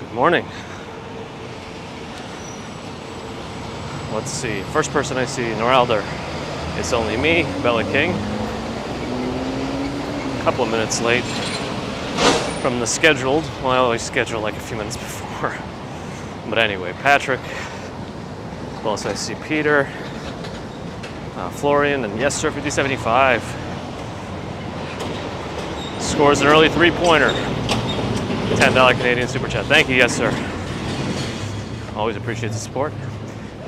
Good morning. Let's see. First person I see, Norelder. It's only me, Bella King. A couple of minutes late from the scheduled. Well, I always schedule like a few minutes before. But anyway, Patrick. Plus I see Peter, Florian, and yes, sir, 5075. Scores an early three-pointer. $10 Canadian Super Chat. Thank you, yes, sir. Always appreciate the support.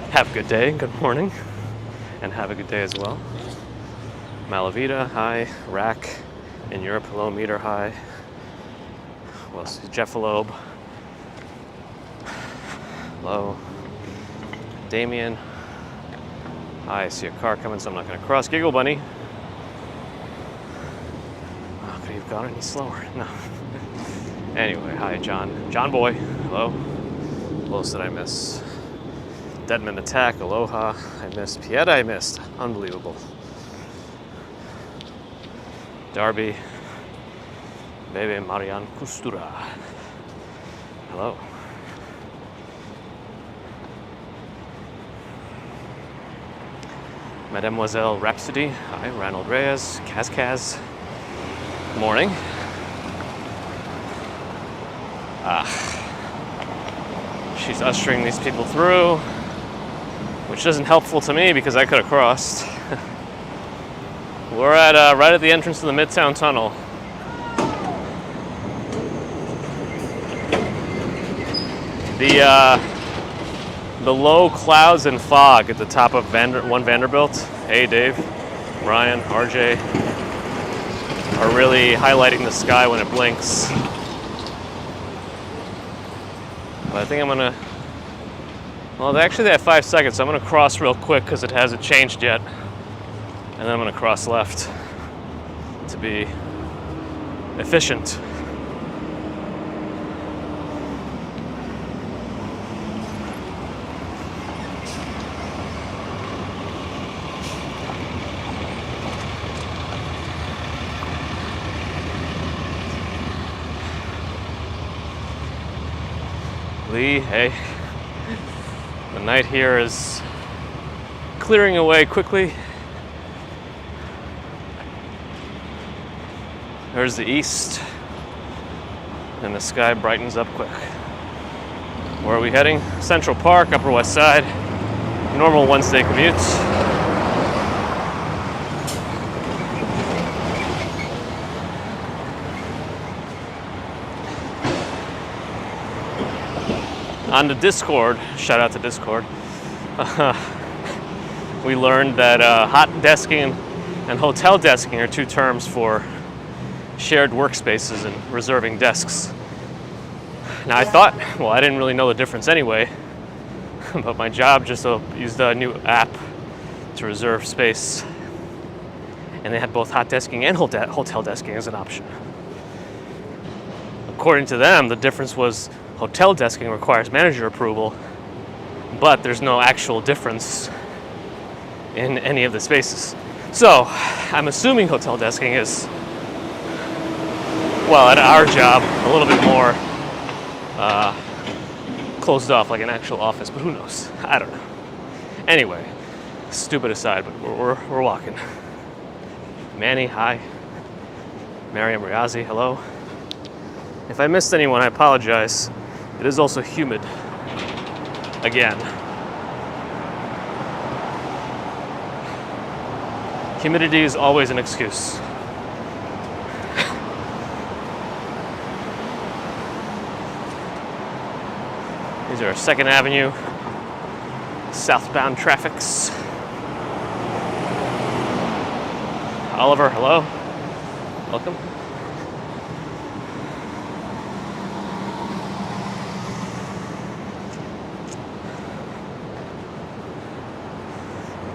Have a good day, good morning, and have a good day as well. Malavita, hi. Rack in Europe, hello. Meter, hi. Well, Jeffalobe, hello. Damien, hi. I see a car coming, so I'm not going to cross. Giggle Bunny. Oh, could he have gone any slower? No. Anyway, hi, John. John Boy, hello. Who else did I miss? Deadman Attack, aloha. I missed. Pieta, I missed. Unbelievable. Darby. Bebe Marian Costura. Hello. Mademoiselle Rhapsody. Hi, Ronald Reyes. Kaz. Morning. She's ushering these people through, which isn't helpful to me because I could have crossed. We're at right at the entrance to the Midtown Tunnel. The low clouds and fog at the top of One Vanderbilt. Hey, Dave, Ryan, RJ, are really highlighting the sky when it blinks. But I think I'm gonna, well, actually they have 5 seconds, so I'm gonna cross real quick because it hasn't changed yet. And then I'm gonna cross left to be efficient. Lee, hey. The night here is clearing away quickly. There's the east, and the sky brightens up quick. Where are we heading? Central Park, Upper West Side. Normal Wednesday commutes. On the Discord, shout out to Discord, we learned that hot desking and hotel desking are 2 terms for shared workspaces and reserving desks. Now I thought, well, I didn't really know the difference anyway, but my job just used a new app to reserve space, and they had both hot desking and hotel desking as an option. According to them, the difference was hotel desking requires manager approval, but there's no actual difference in any of the spaces. So I'm assuming hotel desking is, well, at our job, a little bit more closed off, like an actual office, but who knows? I don't know. Anyway, stupid aside, but we're walking. Manny, hi. Mariam Riazi, hello. If I missed anyone, I apologize. It is also humid. Again. Humidity is always an excuse. These are 2nd Avenue southbound traffics. Oliver, hello. Welcome.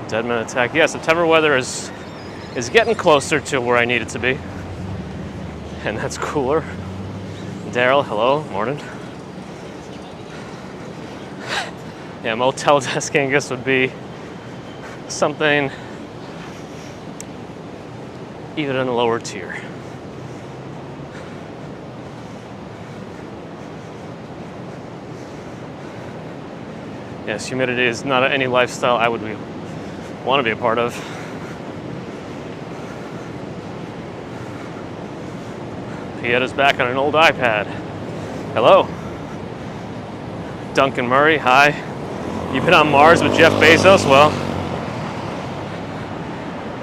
Deadman Attack. Yeah, September weather is getting closer to where I need it to be. And that's cooler. Daryl, hello, morning. Yeah, motel desking, I guess, would be something even in a lower tier. Yes, humidity is not any lifestyle I would want to be a part of. Pietta's back on an old iPad. Hello. Duncan Murray, hi. You've been on Mars with Jeff Bezos? Well,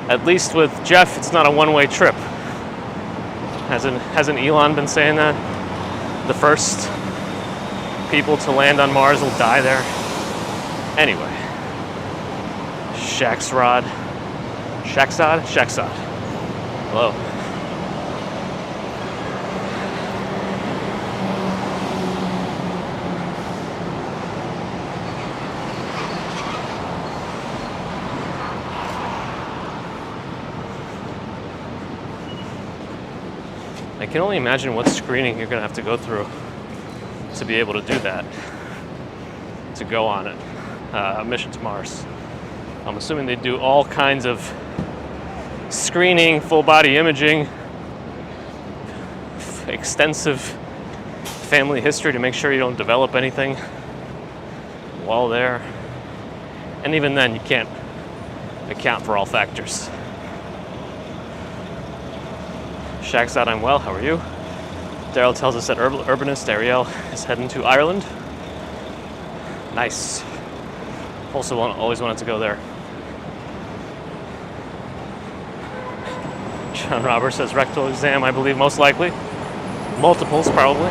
at least with Jeff, it's not a one-way trip. Hasn't Elon been saying that? The first people to land on Mars will die there. Anyway. Shaxrod. Hello. I can only imagine what screening you're going to have to go through to be able to do that, to go on it, a mission to Mars. I'm assuming they do all kinds of screening, full body imaging, extensive family history to make sure you don't develop anything while there. And even then, you can't account for all factors. Shaq's out, I'm well, how are you? Daryl tells us that urbanist Ariel is heading to Ireland. Nice. Also always wanted to go there. John Roberts says rectal exam, I believe most likely. Multiples, probably.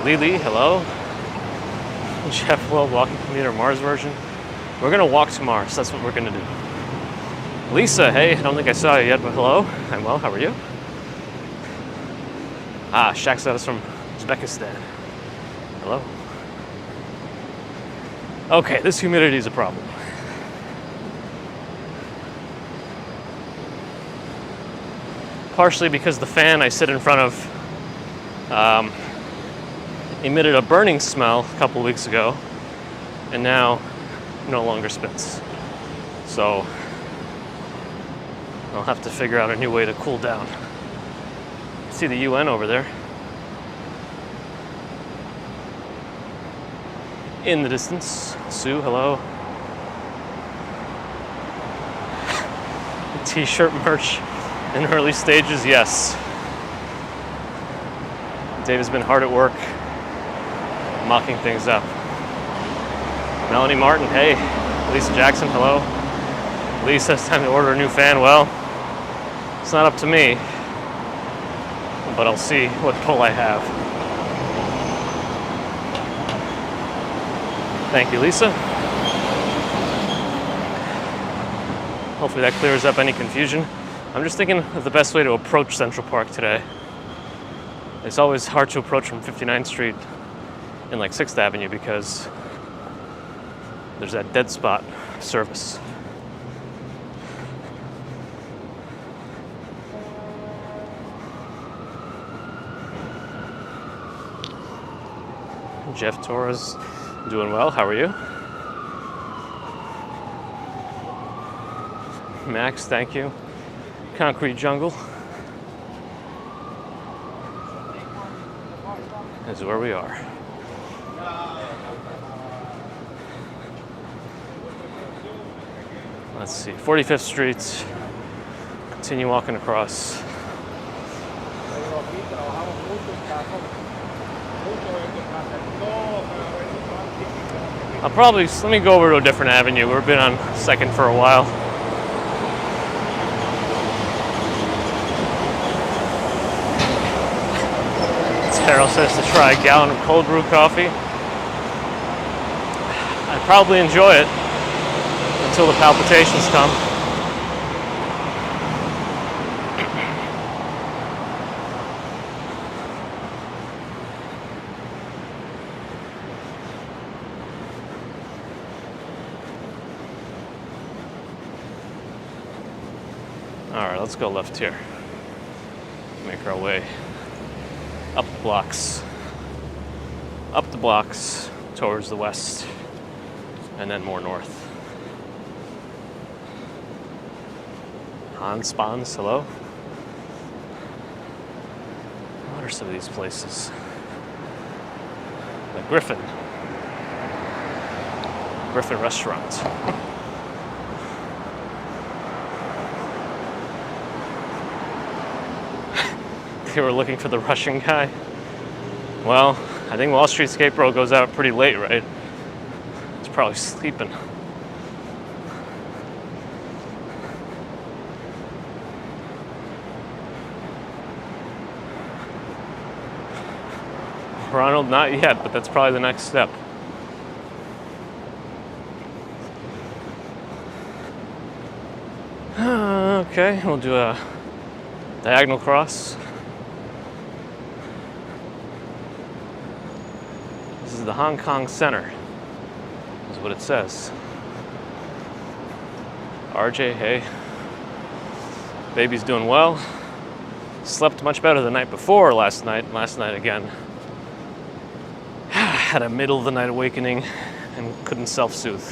Lily, hello. Jeff Will, walking commuter Mars version. We're gonna walk to Mars, that's what we're gonna do. Lisa, hey, I don't think I saw you yet, but hello. I'm well, how are you? Ah, Shaq said us from Uzbekistan. Hello. Okay, this humidity is a problem. Partially because the fan I sit in front of emitted a burning smell a couple weeks ago, and now no longer spins. So I'll have to figure out a new way to cool down. See the UN over there in the distance. Sue, hello. T-shirt merch in early stages, yes. Dave has been hard at work mocking things up. Melanie Martin, hey. Lisa Jackson, hello. Lee says time to order a new fan. Well, it's not up to me, but I'll see what pull I have. Thank you, Lisa. Hopefully that clears up any confusion. I'm just thinking of the best way to approach Central Park today. It's always hard to approach from 59th Street in like 6th Avenue because there's that dead spot service. Jeff Torres, doing well, how are you? Max, thank you. Concrete Jungle is where we are. Let's see, 45th Street, continue walking across. Let me go over to a different avenue. We've been on 2nd for a while. Carol says to try a gallon of cold brew coffee. I'd probably enjoy it until the palpitations come. All right, let's go left here. Make our way Up the blocks. Up the blocks towards the west. And then more north. Hans Spawns, hello? What are some of these places? The Griffin Restaurant. They were looking for the Russian guy. Well, I think Wall Street Skate Bro goes out pretty late, right? He's probably sleeping. Ronald, not yet, but that's probably the next step. Okay, we'll do a diagonal cross. This is the Hong Kong Center, is what it says. RJ, hey. Baby's doing well. Slept much better the night before last night. Last night again. Had a middle of the night awakening and couldn't self-soothe.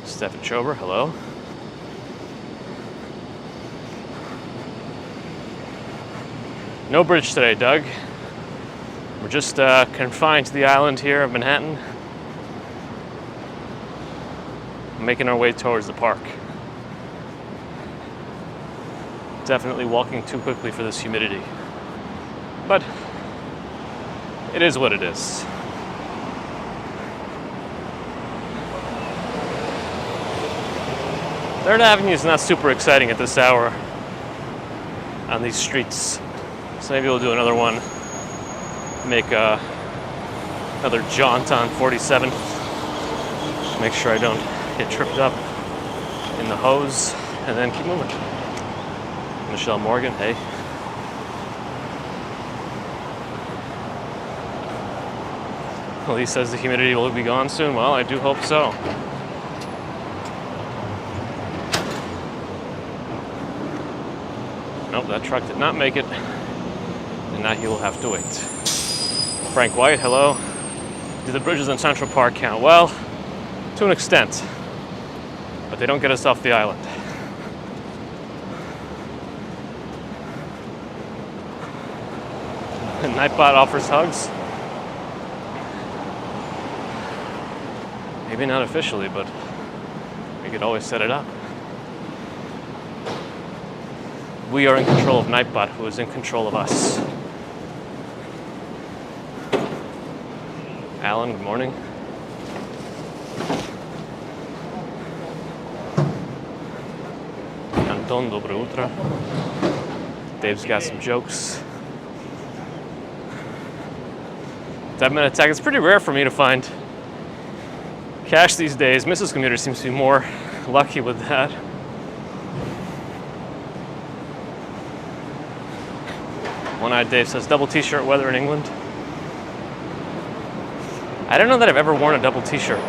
Stefan Schober, hello. No bridge today, Doug. We're just confined to the island here of Manhattan. Making our way towards the park. Definitely walking too quickly for this humidity. But it is what it is. Third Avenue is not super exciting at this hour on these streets. So maybe we'll do another one. Make another jaunt on 47th. Make sure I don't get tripped up in the hose, and then keep moving. Michelle Morgan, hey. Well, he says the humidity will be gone soon. Well, I do hope so. Nope, that truck did not make it. And now he will have to wait. Frank White, hello. Do the bridges in Central Park count? Well, to an extent. But they don't get us off the island. Nightbot offers hugs. Maybe not officially, but we could always set it up. We are in control of Nightbot, who is in control of us. Alan, good morning. Anton, dobre utro. Dave's got some jokes. 7-minute tag. It's pretty rare for me to find cash these days. Mrs. Commuter seems to be more lucky with that. One-Eyed Dave says, double t-shirt weather in England. I don't know that I've ever worn a double t-shirt.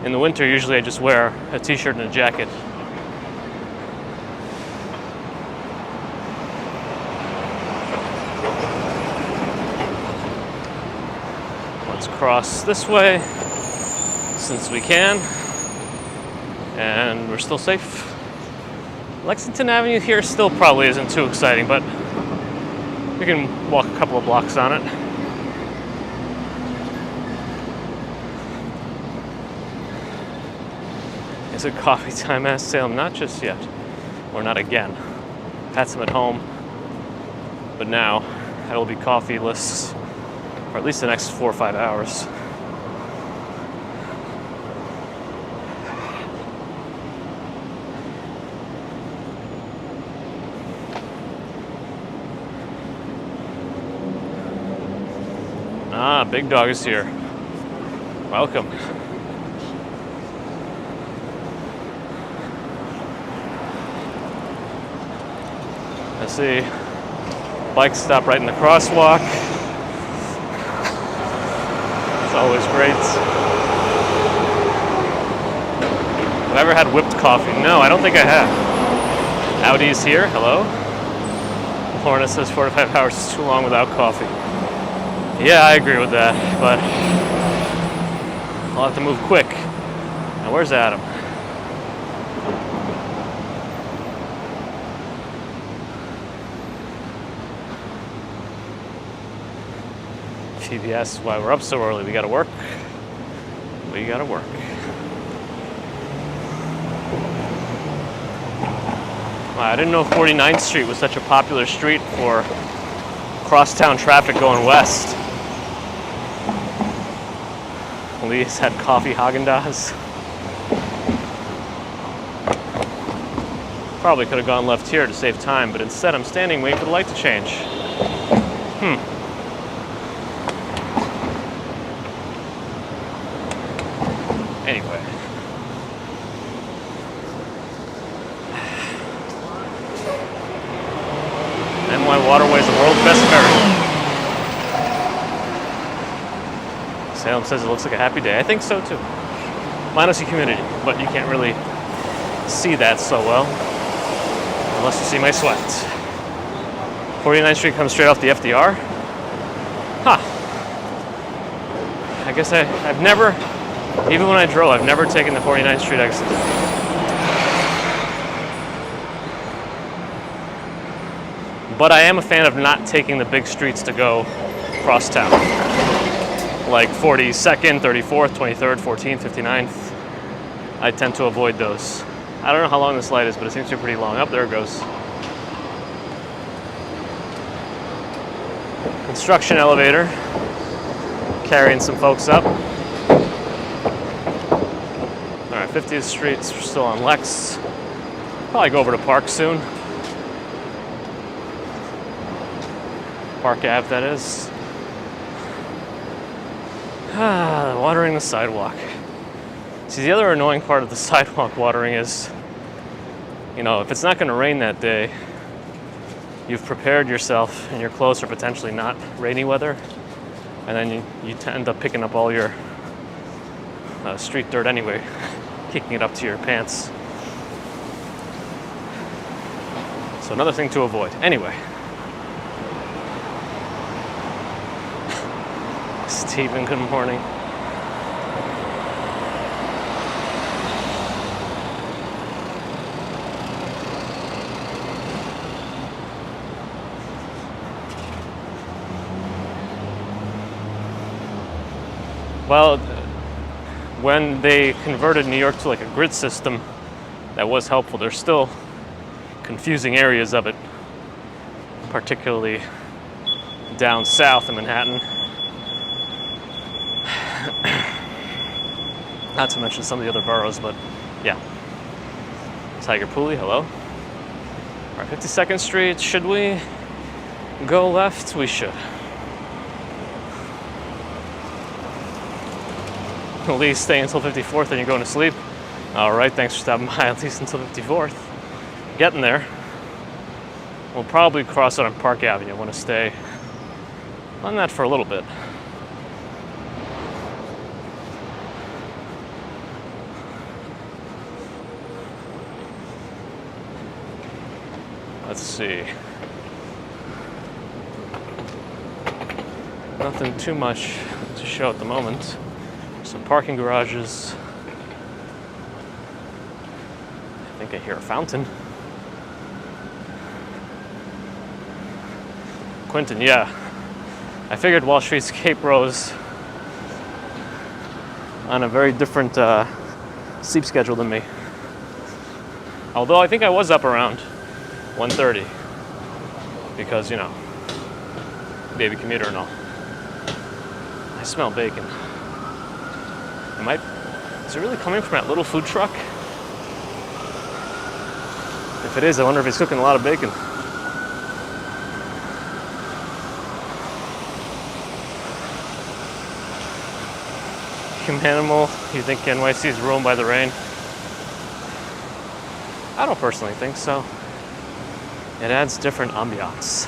In the winter, usually I just wear a t-shirt and a jacket. Let's cross this way, since we can. And we're still safe. Lexington Avenue here still probably isn't too exciting, but we can walk a couple of blocks on it. Is it coffee time? Asked Salem. Not just yet, or not again. Had some at home, but now I will be coffeeless for at least the next 4 or 5 hours. Ah, Big Dog is here. Welcome. Let's see. Bike stop right in the crosswalk. It's always great. Have I ever had whipped coffee? No, I don't think I have. Audi's here. Hello. Lorna says 4 to 5 hours is too long without coffee. Yeah, I agree with that, but I'll have to move quick. Now, where's Adam? TBS, why we're up so early. We gotta work. We gotta work. Wow, I didn't know 49th Street was such a popular street for crosstown traffic going west. Lee's had coffee Haagen-Dazs. Probably could have gone left here to save time, but instead I'm standing waiting for the light to change. Anyway. NY Waterway's the world's best ferry. Salem says it looks like a happy day. I think so too. Minus the humidity, but you can't really see that so well unless you see my sweat. 49th Street comes straight off the FDR. Huh. I guess I've never, even when I drove, I've never taken the 49th Street exit. But I am a fan of not taking the big streets to go cross town. Like 42nd, 34th, 23rd, 14th, 59th. I tend to avoid those. I don't know how long this light is, but it seems to be pretty long. Up there it goes. Construction elevator. Carrying some folks up. Alright, 50th Street, we're still on Lex. Probably go over to Park soon. Park Ave, that is. Watering the sidewalk. See, the other annoying part of the sidewalk watering is, you know, if it's not going to rain that day, you've prepared yourself and your clothes are potentially not rainy weather, and then you end up picking up all your street dirt anyway, kicking it up to your pants. So another thing to avoid. Anyway. Stephen, good morning. Well, when they converted New York to like a grid system, that was helpful. There's still confusing areas of it, particularly down south in Manhattan. Not to mention some of the other boroughs, but yeah. Tiger Pooley, hello. All right, 52nd Street, should we go left? We should. At least stay until 54th and you're going to sleep. All right, thanks for stopping by, at least until 54th. Getting there. We'll probably cross out on Park Avenue. I want to stay on that for a little bit. Let's see. Nothing too much to show at the moment. Some parking garages. I think I hear a fountain. Quentin, yeah. I figured Wall Street's Cape Rose on a very different sleep schedule than me. Although I think I was up around 1:30 because, you know, baby commuter and all. I smell bacon. Is it really coming from that little food truck? If it is, I wonder if he's cooking a lot of bacon. Humanimal, you think NYC is ruined by the rain? I don't personally think so. It adds different ambiance.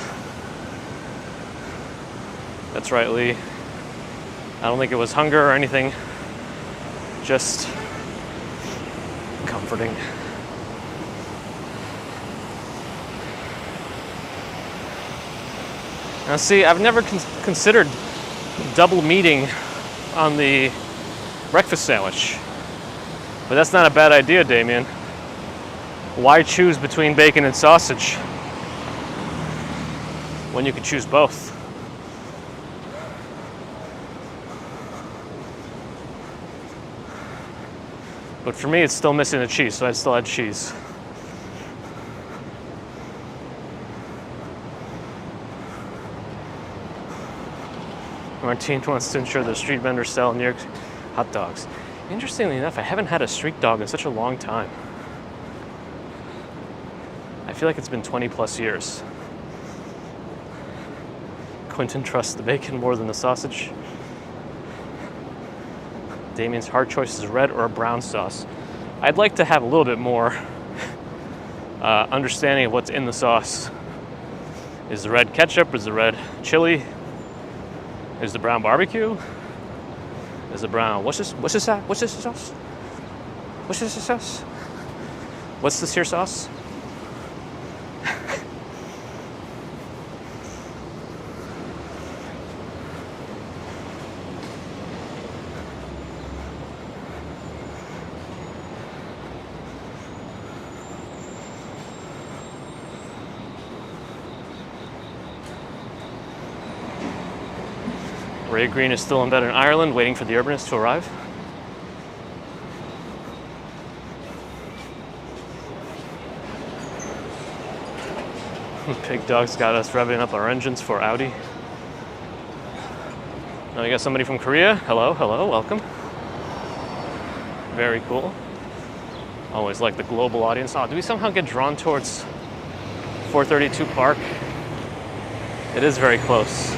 That's right, Lee. I don't think it was hunger or anything. Just comforting. Now see, I've never considered double meating on the breakfast sandwich. But that's not a bad idea, Damien. Why choose between bacon and sausage when you can choose both? But for me, it's still missing the cheese, so I'd still add cheese. Martine wants to ensure the street vendors sell New York hot dogs. Interestingly enough, I haven't had a street dog in such a long time. I feel like it's been 20 plus years. Quentin trusts the bacon more than the sausage. Damien's hard choice is red or a brown sauce. I'd like to have a little bit more understanding of what's in the sauce. Is the red ketchup? Is the red chili? Is the brown barbecue? Is the brown, what's this sauce? What's this sauce? What's this sauce? What's this here sauce? Ray Green is still in bed in Ireland, waiting for the urbanists to arrive. Pig Dog's got us revving up our engines for Audi. Now we got somebody from Korea. Hello, welcome. Very cool. Always like the global audience. Oh, do we somehow get drawn towards 432 Park? It is very close.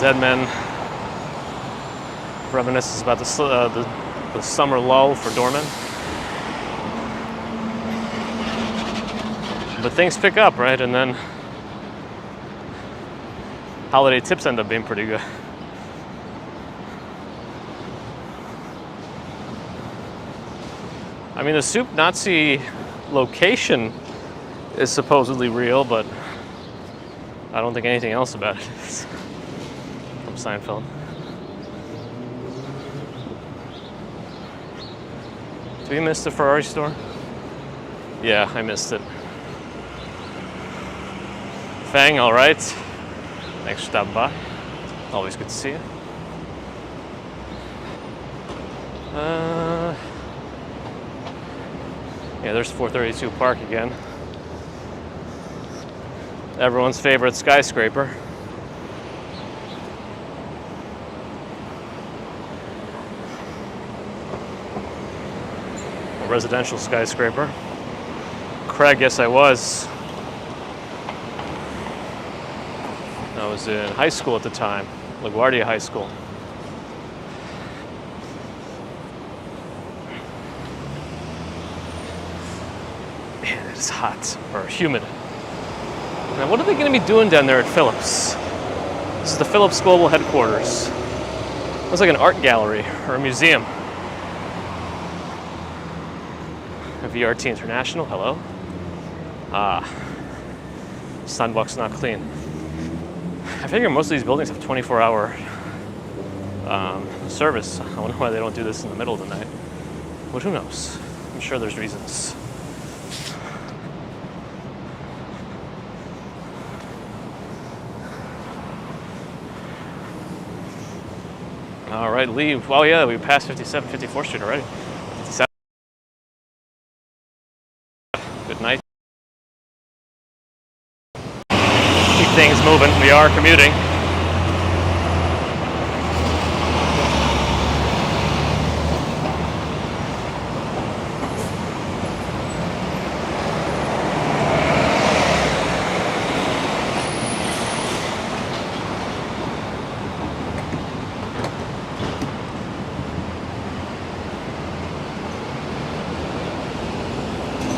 Dead Men reminisces about the summer lull for doormen. But things pick up, right? And then holiday tips end up being pretty good. I mean, the Soup Nazi location is supposedly real, but I don't think anything else about it is. Seinfeld. Did we miss the Ferrari store? Yeah, I missed it. Fang, all right. Thanks for stopping by. Always good to see you. Yeah, there's 432 Park again. Everyone's favorite skyscraper. Residential skyscraper. Craig, yes I was. I was in high school at the time, LaGuardia High School. Man, it is hot, or humid. Now what are they going to be doing down there at Phillips? This is the Phillips Global Headquarters. Looks like an art gallery or a museum. VRT International, hello. Sunbuck's not clean. I figure most of these buildings have 24-hour service. I wonder why they don't do this in the middle of the night. But who knows? I'm sure there's reasons. All right, leave. Well, yeah, we passed 57, 54th Street already. 57. Good night. Keep things moving. We are commuting.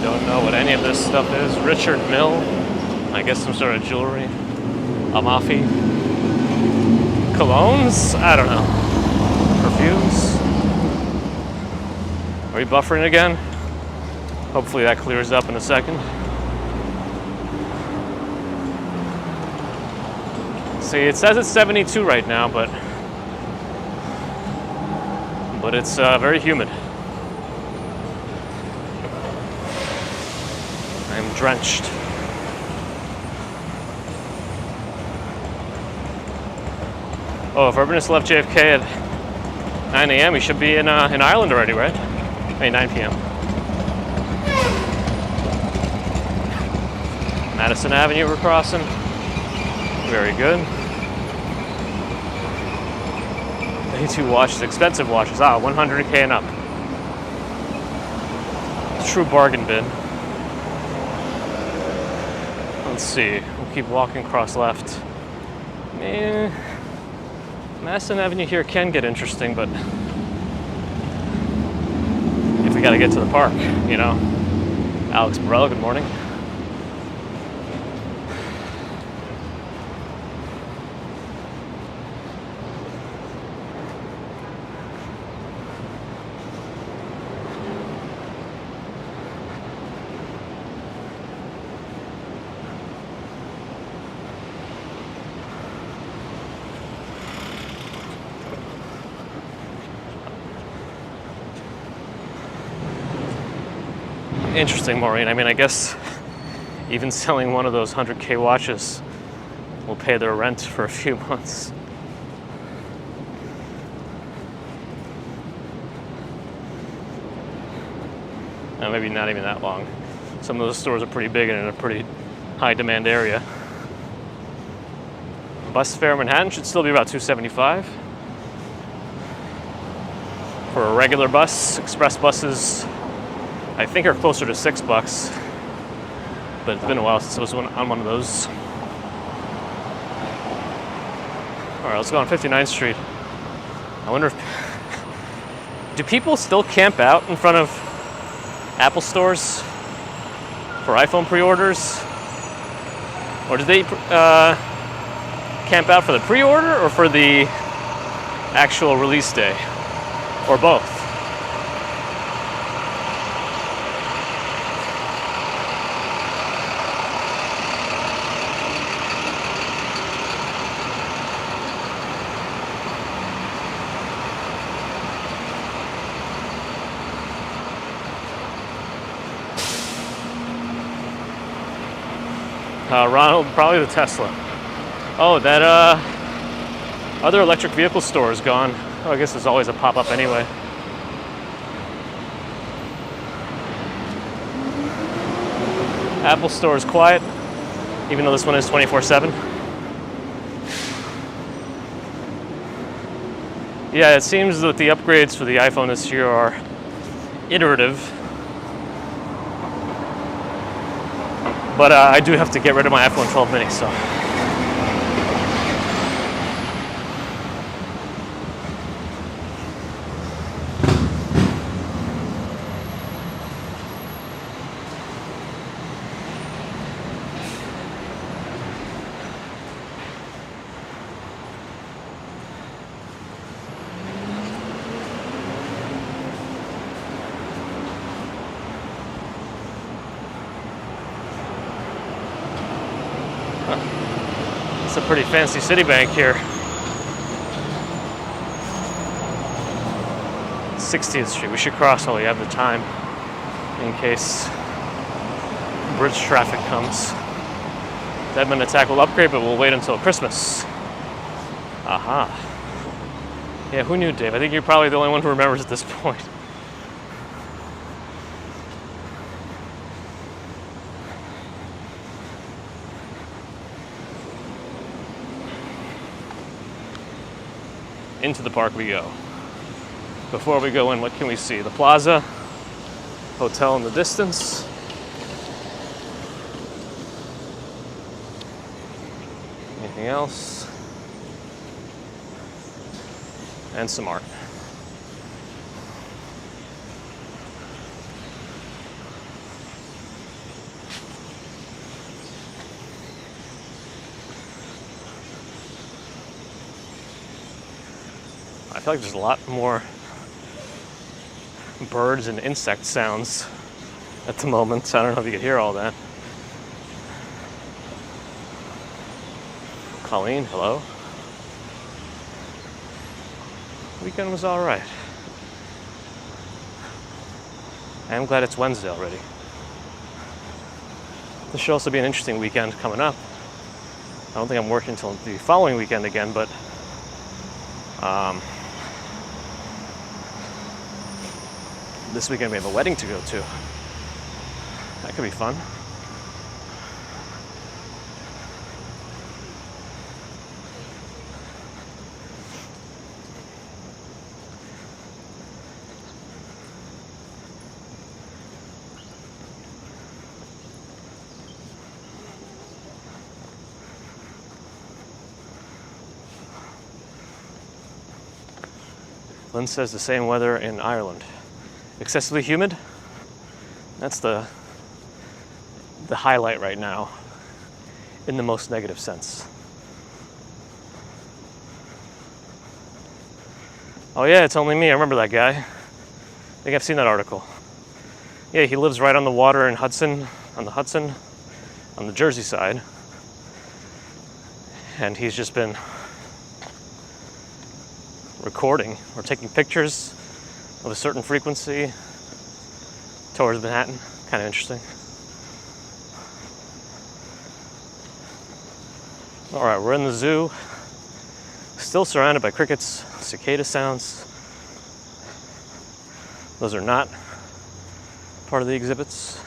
Don't know what any of this stuff is. Richard Mill. I guess some sort of jewelry. Amafi. Colognes? I don't know. Perfumes? Are we buffering again? Hopefully that clears up in a second. See, it says it's 72 right now, but it's very humid. I'm drenched. Oh, if Urbanus left JFK at 9 a.m., he should be in Ireland already, right? Hey, 9 p.m. Madison Avenue we're crossing. Very good. 82 watches, expensive watches. 100K and up. True bargain bin. Let's see. We'll keep walking across left. Madison Avenue here can get interesting, but if we gotta get to the park, you know. Alex Borrell, good morning. Interesting, Maureen. I mean, I guess even selling one of those 100K watches will pay their rent for a few months. Maybe not even that long. Some of those stores are pretty big and in a pretty high demand area. Bus fare in Manhattan should still be about $2.75. For a regular bus, express buses I think are closer to $6, but it's been a while since I was on one of those. All right, let's go on 59th Street. I wonder if, do people still camp out in front of Apple stores for iPhone pre-orders? Or do they camp out for the pre-order or for the actual release day? Or both? Ronald, probably the Tesla. Oh, that other electric vehicle store is gone. Oh, I guess there's always a pop-up anyway. Apple store is quiet, even though this one is 24/7. Yeah, it seems that the upgrades for the iPhone this year are iterative. But I do have to get rid of my iPhone 12 mini, so. It's a pretty fancy Citibank here. 60th Street. We should cross while we have the time in case bridge traffic comes. Deadman Attack will upgrade, but we'll wait until Christmas. Aha. Yeah, who knew, Dave? I think you're probably the only one who remembers at this point. Into the park we go. Before we go in, what can we see? The plaza, hotel in the distance. Anything else? And some art. feel like there's a lot more birds and insect sounds at the moment. I don't know if you could hear all that. Colleen, hello. Weekend was all right. I'm glad it's Wednesday already. This should also be an interesting weekend coming up. I don't think I'm working until the following weekend again, but this weekend we have a wedding to go to. That could be fun. Lynn says the same weather in Ireland. Excessively humid? That's the highlight right now, in the most negative sense. Oh yeah, it's only me. I remember that guy. I think I've seen that article. Yeah, he lives right on the water in Hudson, on the Jersey side. And he's just been recording or taking pictures of a certain frequency towards Manhattan. Kind of interesting. All right, we're in the zoo, still surrounded by crickets, cicada sounds. Those are not part of the exhibits.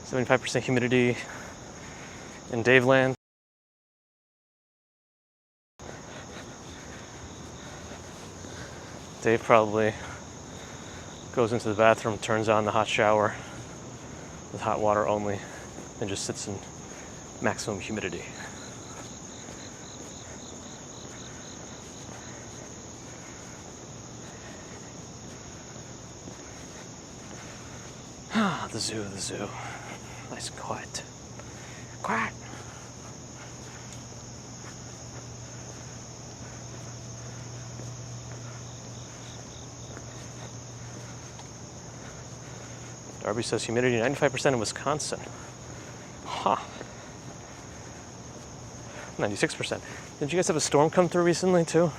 75% humidity in Daveland. Dave probably goes into the bathroom, turns on the hot shower with hot water only, and just sits in maximum humidity. Ah, the zoo. Nice and quiet. Quiet. Darby says humidity 95% in Wisconsin. Huh. 96%. Did you guys have a storm come through recently too?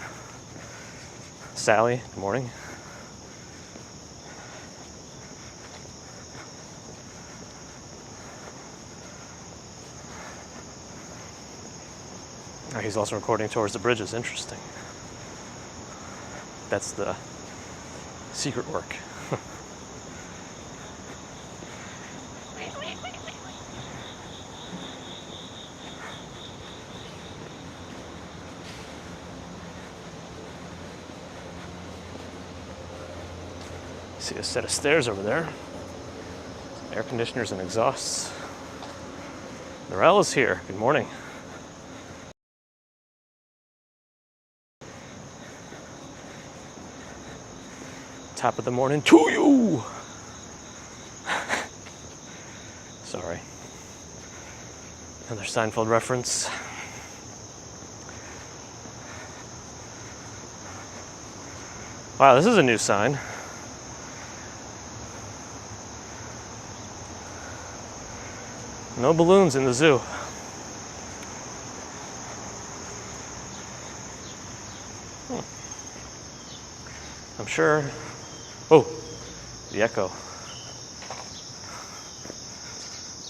Sally, good morning. Oh, he's also recording towards the bridges. Interesting. That's the secret work. See a set of stairs over there. Air conditioners and exhausts. Norelle is here. Good morning. Top of the morning to you. Sorry. Another Seinfeld reference. Wow, this is a new sign. No balloons in the zoo. I'm sure. Oh, the echo.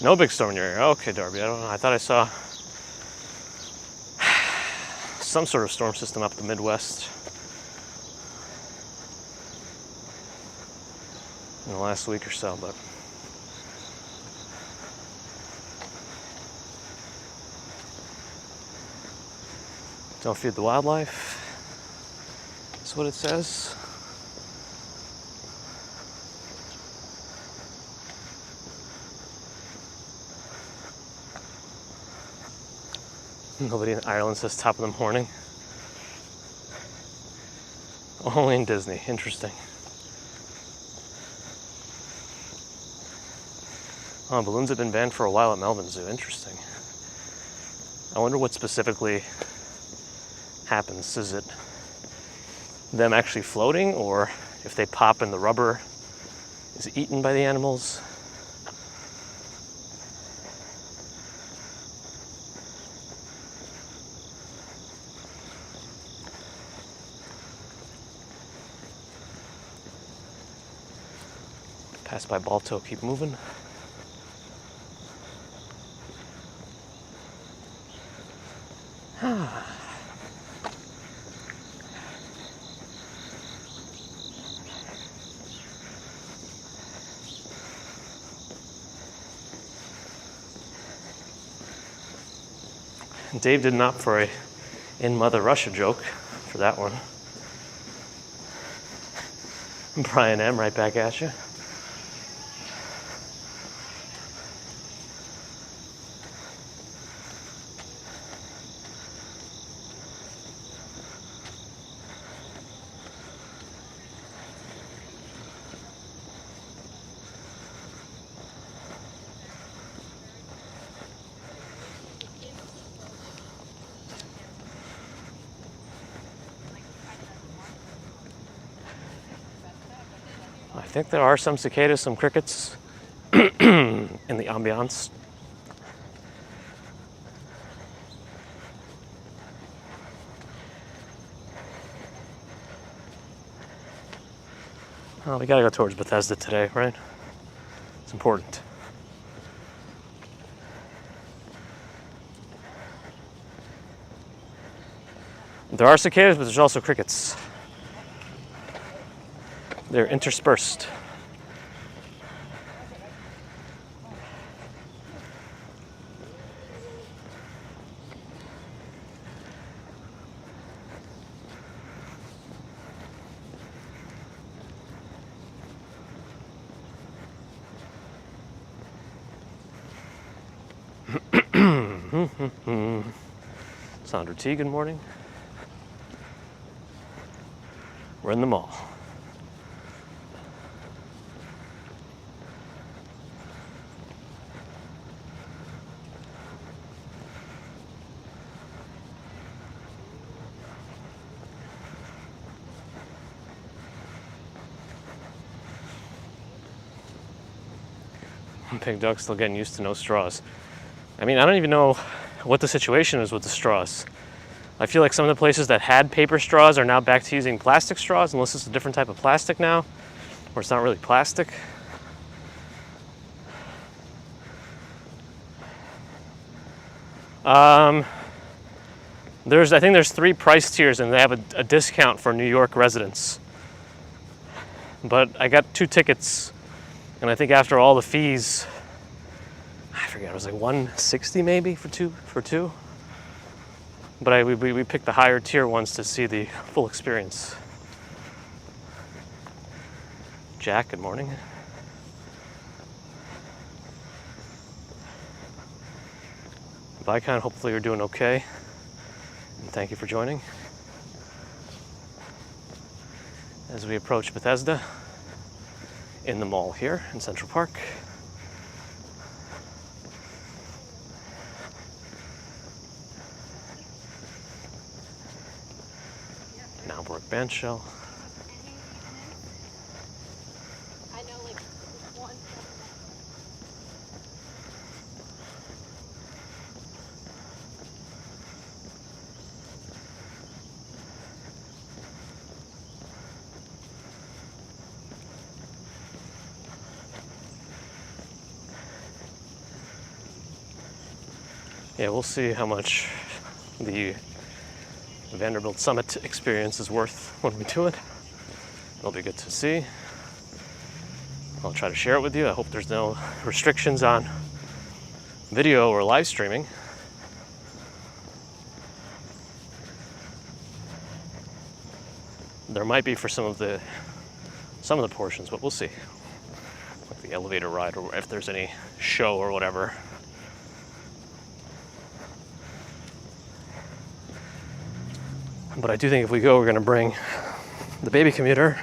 No big storm in your area. Okay, Darby. I don't know. I thought I saw some sort of storm system up the Midwest in the last week or so, but don't feed the wildlife. That's what it says. Nobody in Ireland says top of the morning. Only in Disney. Interesting. Oh, balloons have been banned for a while at Melbourne Zoo. Interesting. I wonder what specifically happens. Is it them actually floating, or if they pop in the rubber, is it eaten by the animals? Pass by Balto, keep moving. Dave didn't opt for a in Mother Russia joke for that one. Brian M, right back at you. I think there are some cicadas, some crickets in the ambiance. Oh, we gotta go towards Bethesda today, right? It's important. There are cicadas, but there's also crickets. They're interspersed. Sandra T, good morning. We're in the mall. Pig dog still getting used to no straws. I mean, I don't even know what the situation is with the straws. I feel like some of the places that had paper straws are now back to using plastic straws, unless it's a different type of plastic now, or it's not really plastic. I think there's 3 price tiers, and they have a discount for New York residents. But I got 2 tickets, and I think after all the fees, I forget, it was like $160 maybe for two. But we picked the higher tier ones to see the full experience. Jack, good morning. Vicon, hopefully you're doing okay. And thank you for joining. As we approach Bethesda in the mall here in Central Park. Naumburg Band Shell. Yeah, we'll see how much the Vanderbilt Summit experience is worth when we do it. It'll be good to see. I'll try to share it with you. I hope there's no restrictions on video or live streaming. There might be for some of the portions, but we'll see. Like the elevator ride, or if there's any show or whatever. But I do think if we go, we're going to bring the baby commuter.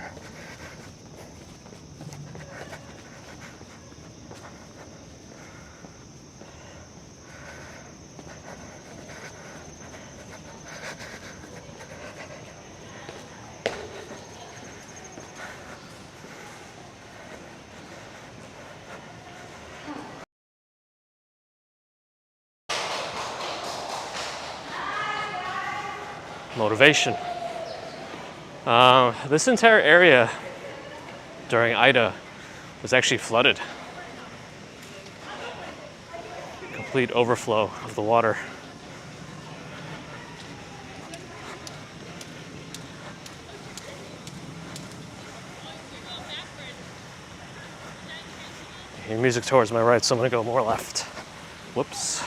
motivation. This entire area during Ida was actually flooded. Complete overflow of the water. Your music towards my right, so I'm gonna go more left. Whoops,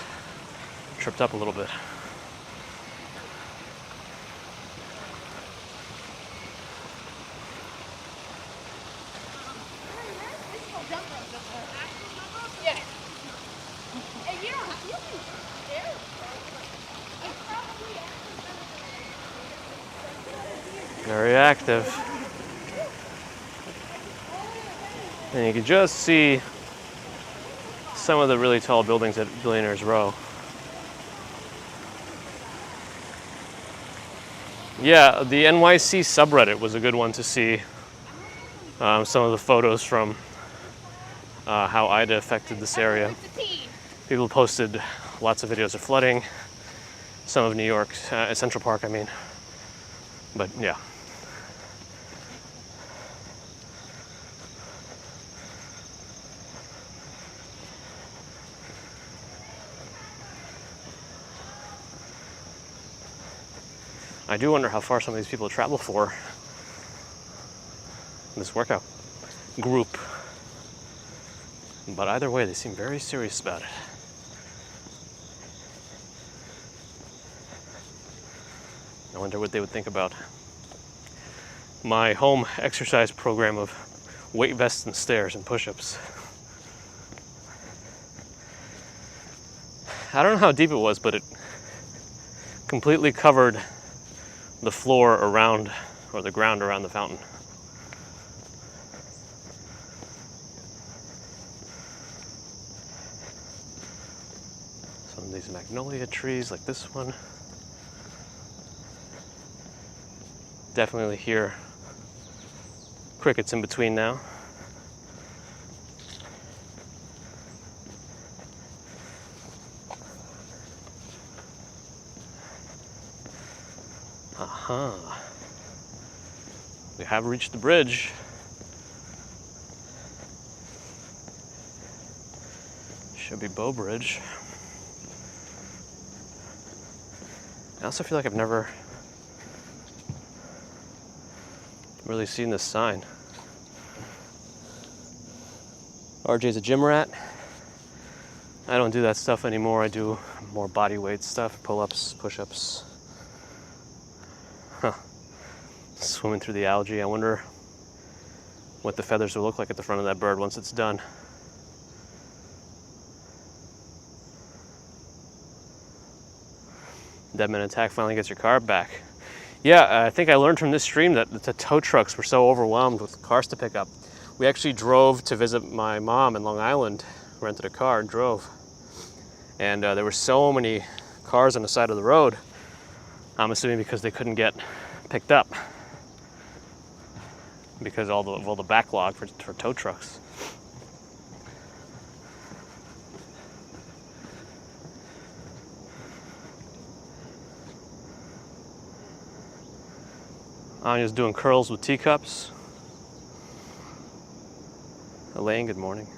tripped up a little bit. Very active. And you can just see some of the really tall buildings at Billionaires Row. Yeah, the NYC subreddit was a good one to see some of the photos from how Ida affected this area. People posted lots of videos of flooding, some of New York, Central Park, I mean. But yeah. I do wonder how far some of these people travel for this workout group. But either way, they seem very serious about it. I wonder what they would think about my home exercise program of weight vests and stairs and push-ups. I don't know how deep it was, but it completely covered the floor around, or the ground around the fountain. Some of these magnolia trees, like this one. Definitely hear crickets in between now. We have reached the bridge. Should be Bow Bridge. I also feel like I've never really seen this sign. RJ's a gym rat. I don't do that stuff anymore. I do more body weight stuff, pull-ups, push-ups. Swimming through the algae. I wonder what the feathers will look like at the front of that bird once it's done. Deadman Attack finally gets your car back. Yeah, I think I learned from this stream that the tow trucks were so overwhelmed with cars to pick up. We actually drove to visit my mom in Long Island, rented a car and drove. And there were so many cars on the side of the road, I'm assuming because they couldn't get picked up because of all the backlog for tow trucks. Anya's doing curls with teacups. Elaine, good morning.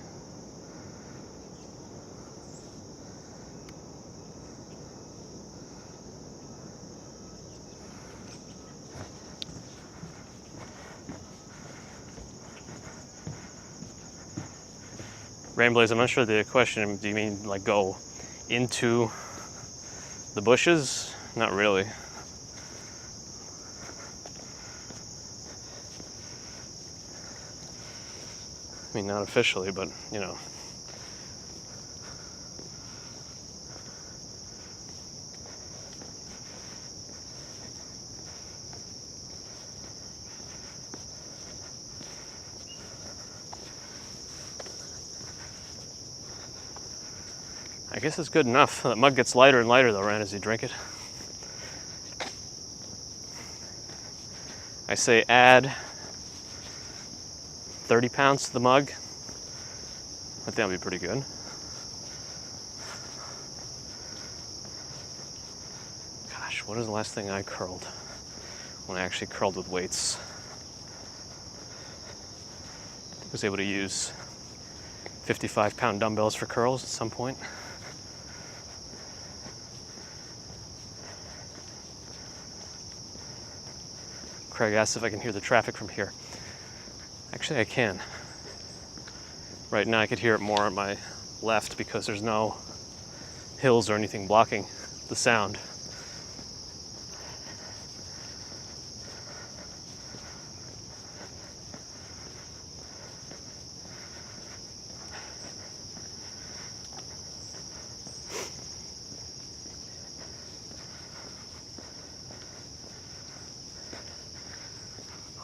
Rainblaze, I'm not sure the question, do you mean like go into the bushes? Not really. I mean, not officially, but you know. I guess it's good enough. The mug gets lighter and lighter though, right, as you drink it. I say add 30 pounds to the mug. I think that'll be pretty good. Gosh, What is the last thing I curled? When I actually curled with weights. I was able to use 55-pound dumbbells for curls at some point. Craig asked if I can hear the traffic from here. Actually, I can. Right now I could hear it more on my left because there's no hills or anything blocking the sound.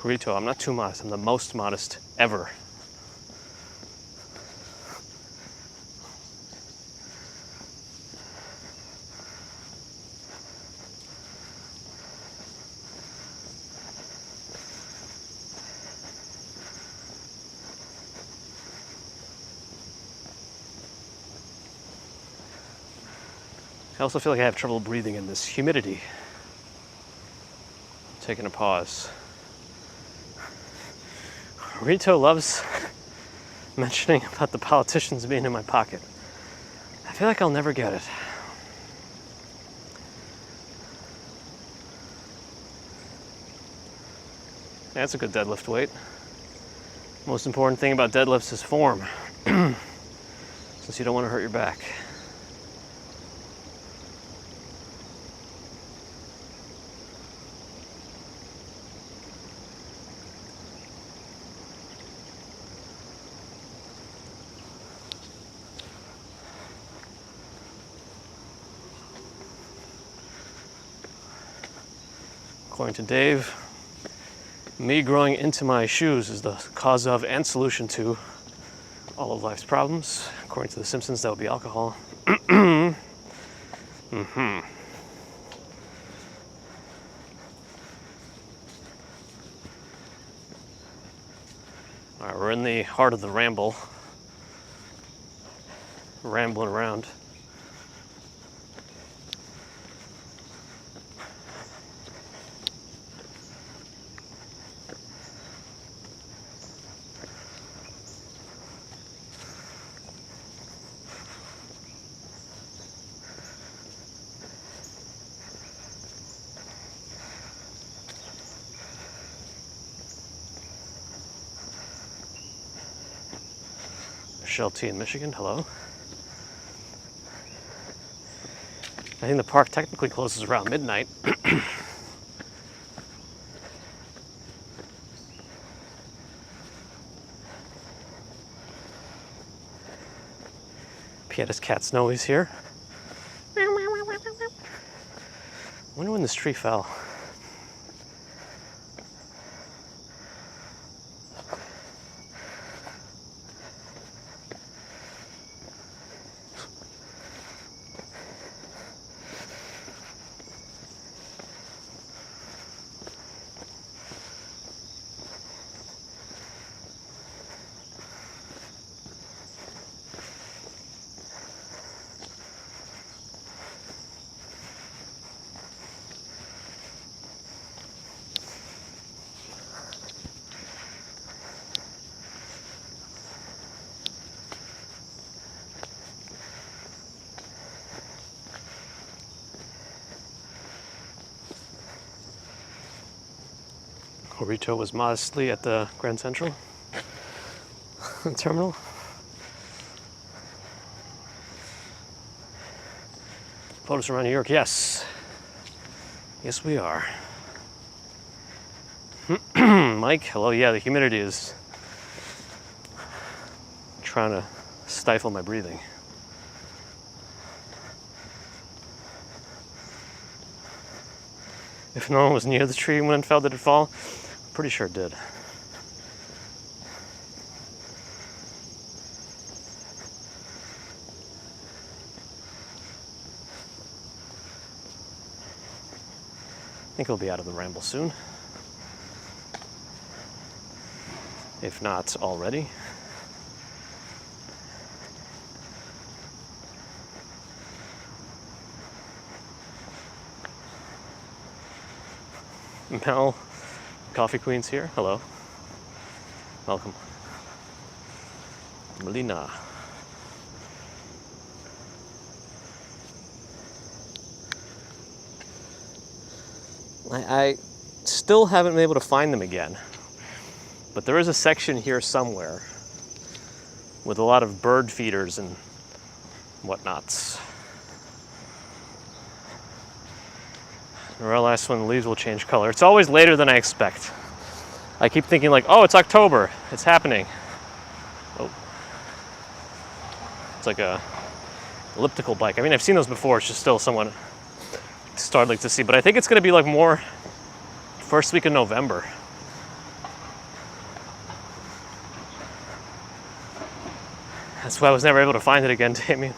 Rito, I'm not too modest. I'm the most modest ever. I also feel like I have trouble breathing in this humidity. Taking a pause. Rito loves mentioning about the politicians being in my pocket. I feel like I'll never get it. That's a good deadlift weight. Most important thing about deadlifts is form, since you don't want to hurt your back. According to Dave, me growing into my shoes is the cause of and solution to all of life's problems. According to The Simpsons, that would be alcohol. Mm-hmm. All right, we're in the heart of the ramble. Rambling around. Michelle T in Michigan, hello. I think the park technically closes around midnight. Pieta's cat Snowy's here. I wonder when this tree fell. Rito was modestly at the Grand Central terminal. Photos around New York, yes. Yes, we are. Mike, hello. Yeah, the humidity is trying to stifle my breathing. If no one was near the tree when it fell, did it fall? Pretty sure it did. I think we'll be out of the ramble soon. If not already. Mel, Coffee Queen's here. Hello. Welcome. Melina. I still haven't been able to find them again, but there is a section here somewhere with a lot of bird feeders and whatnots. I realize when the leaves will change color. It's always later than I expect. I keep thinking like, oh, it's October, it's happening. Oh. It's like a elliptical bike. I mean, I've seen those before, it's just still somewhat startling to see, but I think it's gonna be like more first week of November. That's why I was never able to find it again, Damien.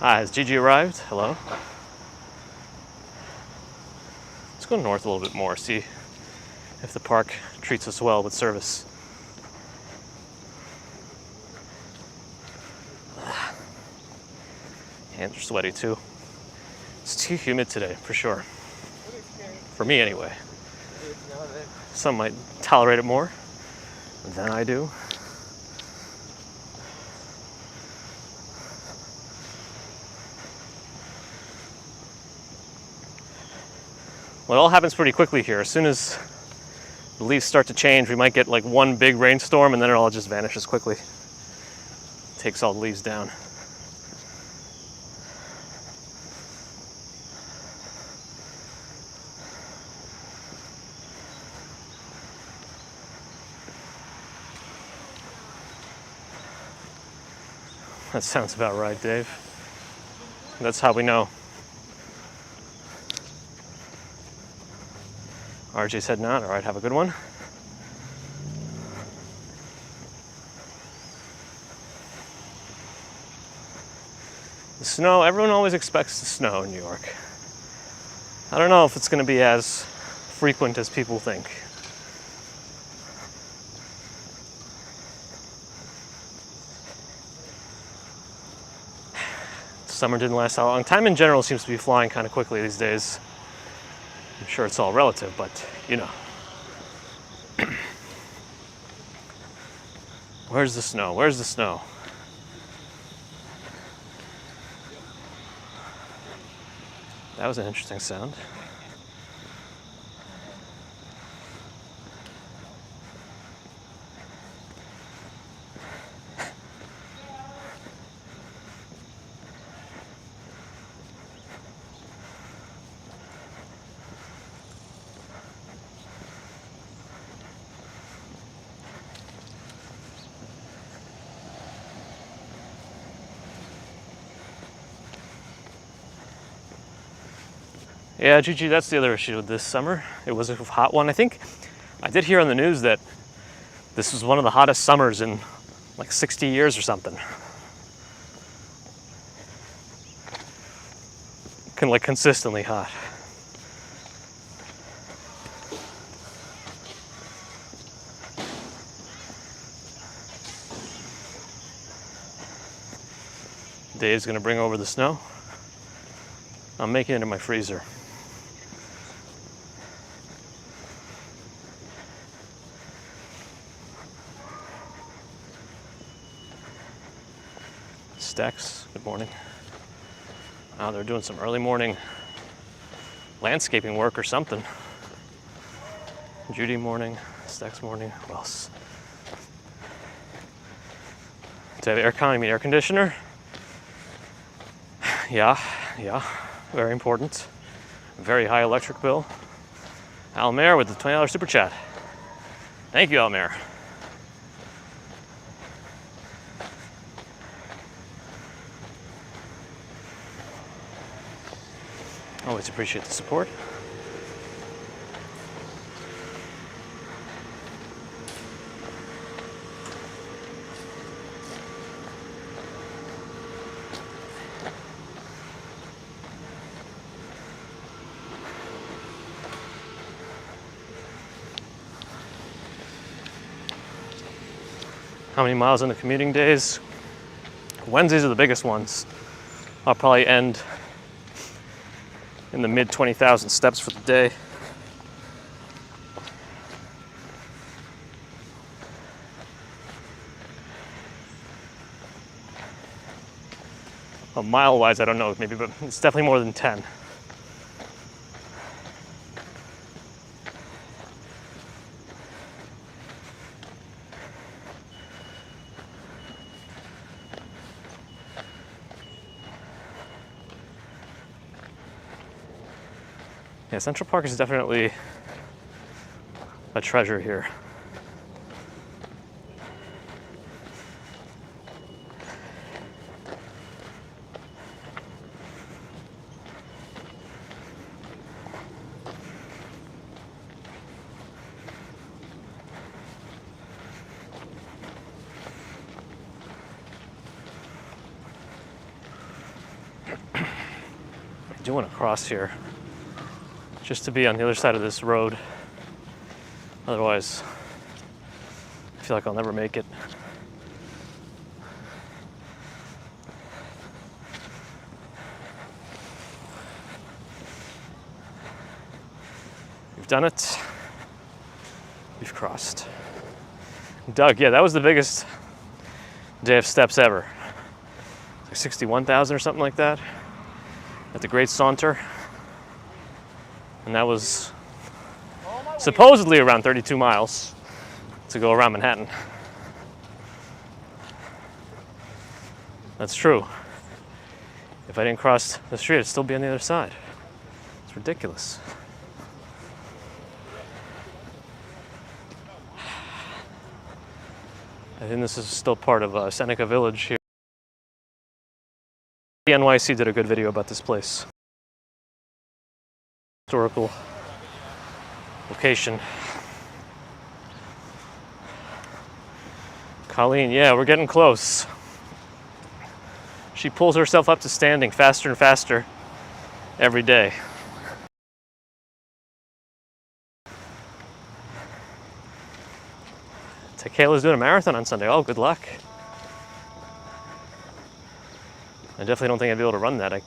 Has Gigi arrived? Hello. Let's go north a little bit more, see if the park treats us well with service. Hands are sweaty too. It's too humid today, for sure. For me, anyway. Some might tolerate it more than I do. Well, it all happens pretty quickly here. As soon as the leaves start to change, we might get like one big rainstorm and then it all just vanishes quickly. Takes all the leaves down. That sounds about right, Dave. That's how we know. RJ's heading out. All right, have a good one. The snow, everyone always expects the snow in New York. I don't know if it's going to be as frequent as people think. Summer didn't last that long. Time in general seems to be flying kind of quickly these days. I'm sure it's all relative, but you know. Where's the snow? Where's the snow? That was an interesting sound. Yeah, Gigi, that's the other issue with this summer. It was a hot one. I think I did hear on the news that this was one of the hottest summers in like 60 years or something. Like consistently hot. Dave's gonna bring over the snow. I'm making it in my freezer. Stacks, good morning. Oh, they're doing some early morning landscaping work or something. Judy morning, Stacks morning, who else? Do I have aircon? You mean air conditioner? Yeah, very important. Very high electric bill. Almair with the $20 super chat. Thank you, Almair. Always appreciate the support. How many miles on the commuting days? Wednesdays are the biggest ones. I'll probably end in the mid 20,000 steps for the day. Well, mile-wise, I don't know, maybe, but it's definitely more than 10. Yeah, Central Park is definitely a treasure here. I do want to cross here just to be on the other side of this road. Otherwise, I feel like I'll never make it. We've done it. We've crossed. Doug, yeah, that was the biggest day of steps ever. Like 61,000 or something like that at the Great Saunter. And that was supposedly around 32 miles to go around Manhattan. That's true. If I didn't cross the street, I'd still be on the other side. It's ridiculous. I think this is still part of Seneca Village here. The NYC did a good video about this place. Historical location. Colleen, yeah, we're getting close. She pulls herself up to standing faster and faster every day. Kayla's doing a marathon on Sunday. Oh, good luck. I definitely don't think I'd be able to run that. I'm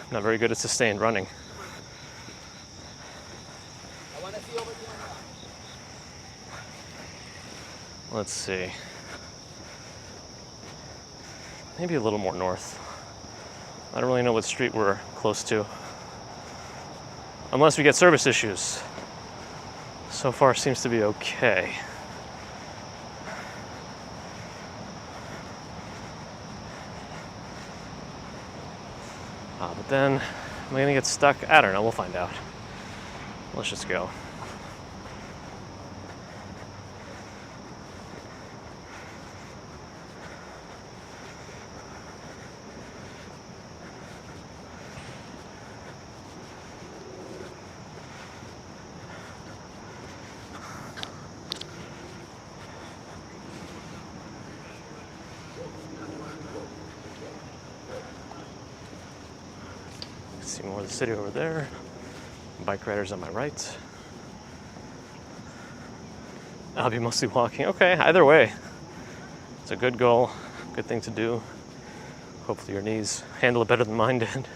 not very good at sustained running. Let's see. Maybe a little more north. I don't really know what street we're close to. Unless we get service issues. So far seems to be okay. But then, am I gonna get stuck? I don't know, we'll find out. Let's just go. See more of the city over there. Bike riders on my right. I'll be mostly walking. Okay, either way. It's a good goal, good thing to do. Hopefully your knees handle it better than mine did.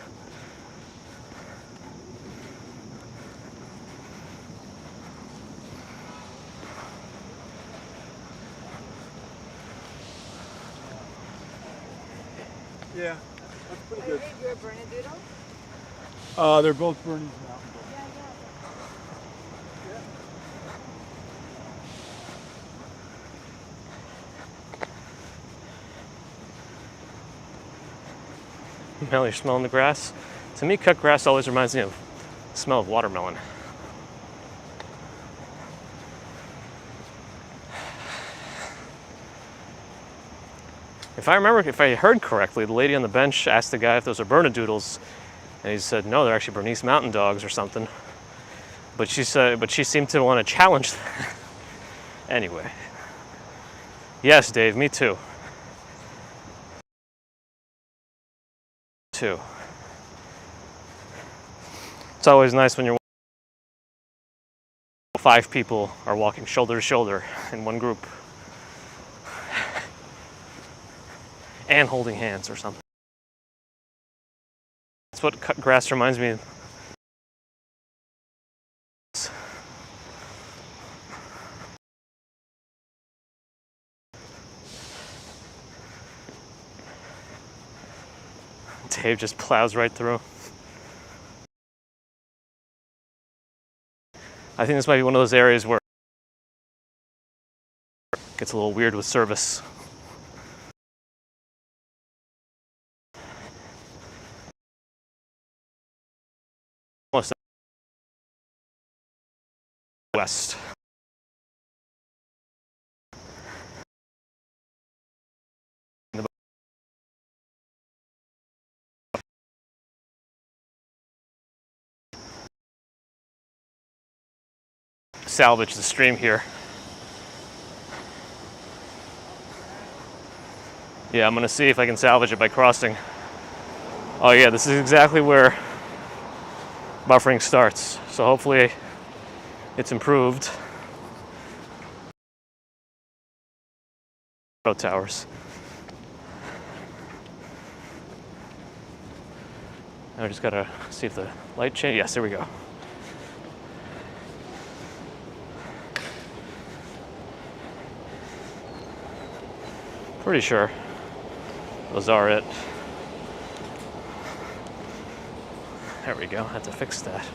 Yeah, that's pretty good. You're a Bernedoodle? They're both Bernie's Mountain Dogs. Mel, you're smelling the grass? To me, cut grass always reminds me of the smell of watermelon. If I heard correctly, the lady on the bench asked the guy if those are Bernedoodles, and he said, no, they're actually Bernese Mountain Dogs or something. But she seemed to want to challenge that. Anyway. Yes, Dave, me too. Too. It's always nice when you're 5 people are walking shoulder to shoulder in one group. And holding hands or something. That's what cut grass reminds me of. Dave just plows right through. I think this might be one of those areas where it gets a little weird with service. Almost west. Salvage the stream here. Yeah, I'm gonna see if I can salvage it by crossing. Oh yeah, this is exactly where buffering starts. So hopefully it's improved. Towers. Now I just gotta see if the light change. Yes, there we go. Pretty sure those are it. There we go. I had to fix that.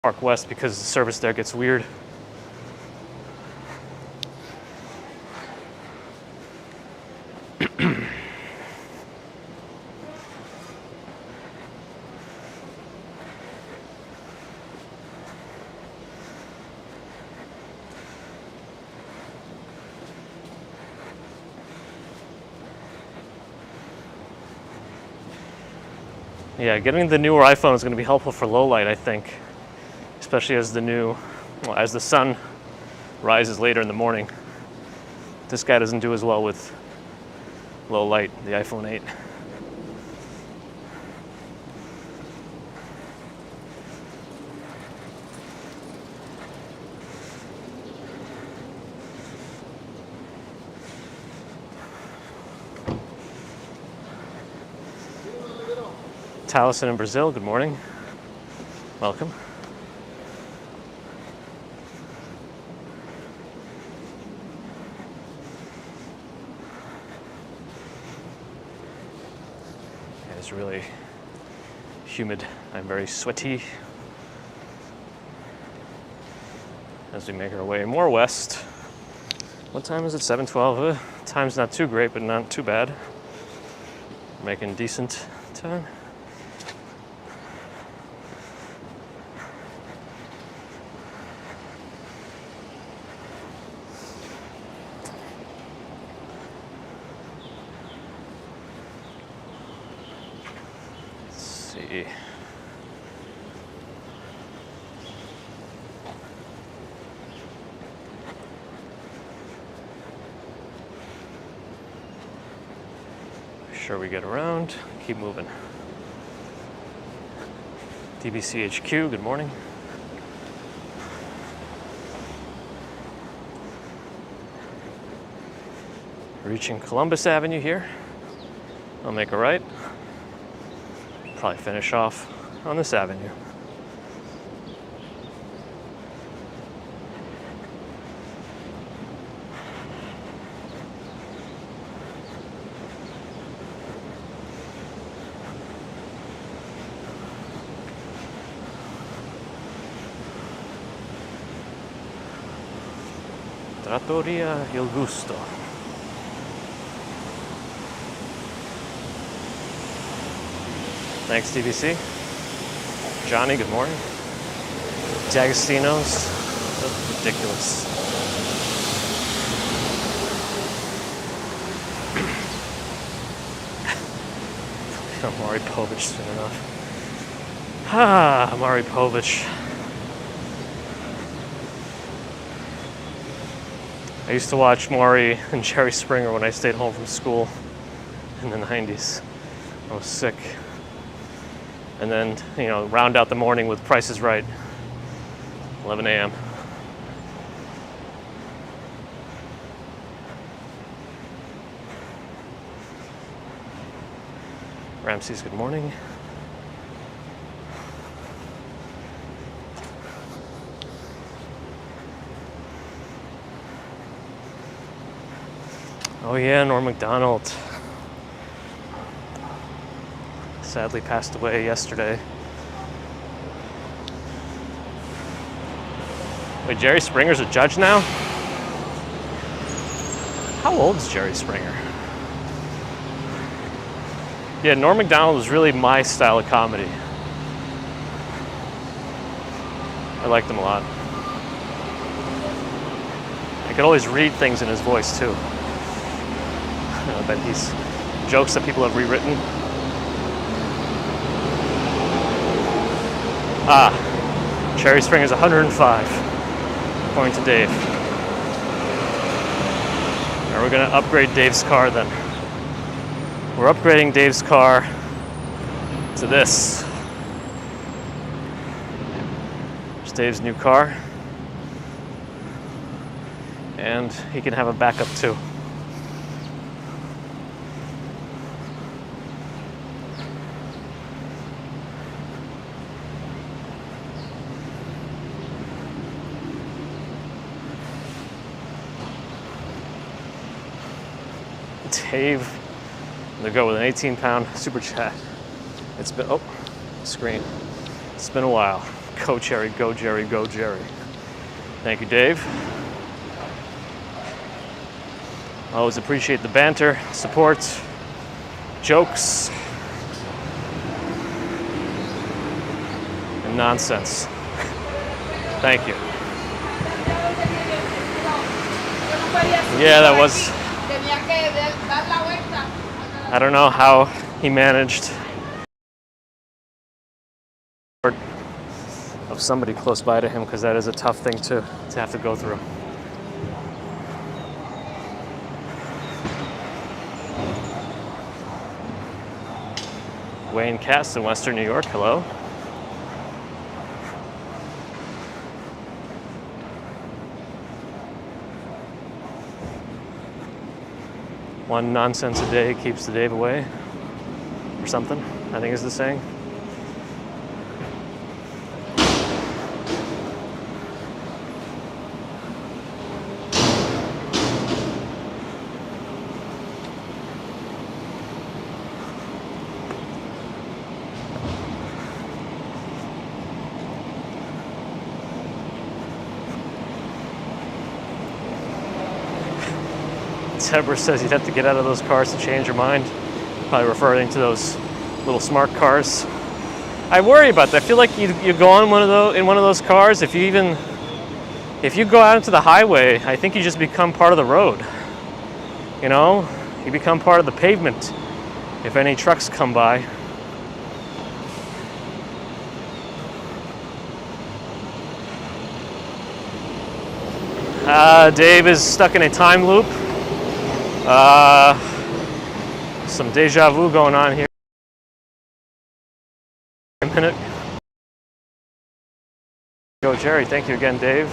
Park West because the service there gets weird. Yeah, getting the newer iPhone is going to be helpful for low light, I think, especially as as the sun rises later in the morning. This guy doesn't do as well with low light, the iPhone 8. Taliesin in Brazil, good morning. Welcome. It's really humid. I'm very sweaty. As we make our way more west. What time is it? 7:12. Time's not too great, but not too bad. Making decent time. See. Sure we get around, keep moving. DBCHQ, good morning. Reaching Columbus Avenue here. I'll make a right. Probably finish off on this avenue. Trattoria Il Gusto. Thanks, DBC. Johnny, good morning. D'Agostino's. That's ridiculous. Maury Povich soon enough. Maury Povich. I used to watch Maury and Jerry Springer when I stayed home from school in the 90s. I was sick. And then, round out the morning with Price is Right, 11 a.m. Ramses, good morning. Oh yeah, Norm Macdonald. Sadly passed away yesterday. Wait, Jerry Springer's a judge now? How old is Jerry Springer? Yeah, Norm Macdonald was really my style of comedy. I liked him a lot. I could always read things in his voice too. But he's jokes that people have rewritten. Jerry Springer's 105, according to Dave. Now we're gonna upgrade Dave's car then. We're upgrading Dave's car to this. There's Dave's new car. And he can have a backup too. Dave, they go with an 18-pound super chat. It's been, screen. It's been a while. Go Jerry, go Jerry, go Jerry. Thank you, Dave. I always appreciate the banter, support, jokes, and nonsense. Thank you. Yeah, that was... I don't know how he managed of somebody close by to him, because that is a tough thing to have to go through. Wayne Cass in Western New York, hello. One nonsense a day keeps the Dave away, or something, I think is the saying. Deborah says you'd have to get out of those cars to change your mind. Probably referring to those little smart cars. I worry about that. I feel like you go on in one of those cars. If you go out into the highway, I think you just become part of the road. You know, you become part of the pavement. If any trucks come by. Dave is stuck in a time loop. Some deja vu going on here. A minute. Go Jerry, thank you again, Dave.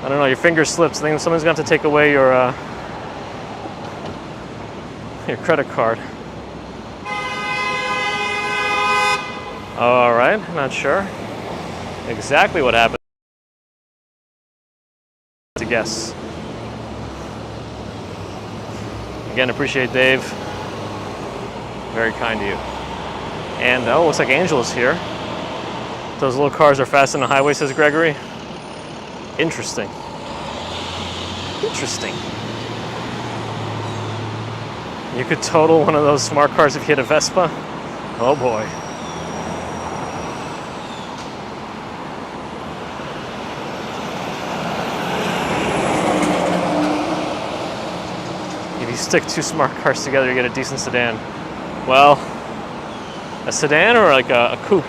I don't know, your finger slips. I think someone's going to have to take away your credit card. All right, not sure exactly what happened. To guess. Again, appreciate Dave. Very kind to you. And looks like Angela's here. Those little cars are fast on the highway, says Gregory. Interesting. Interesting. You could total one of those smart cars if you hit a Vespa. Oh boy. Stick two smart cars together, you get a decent sedan. Well, a sedan or like a coupe?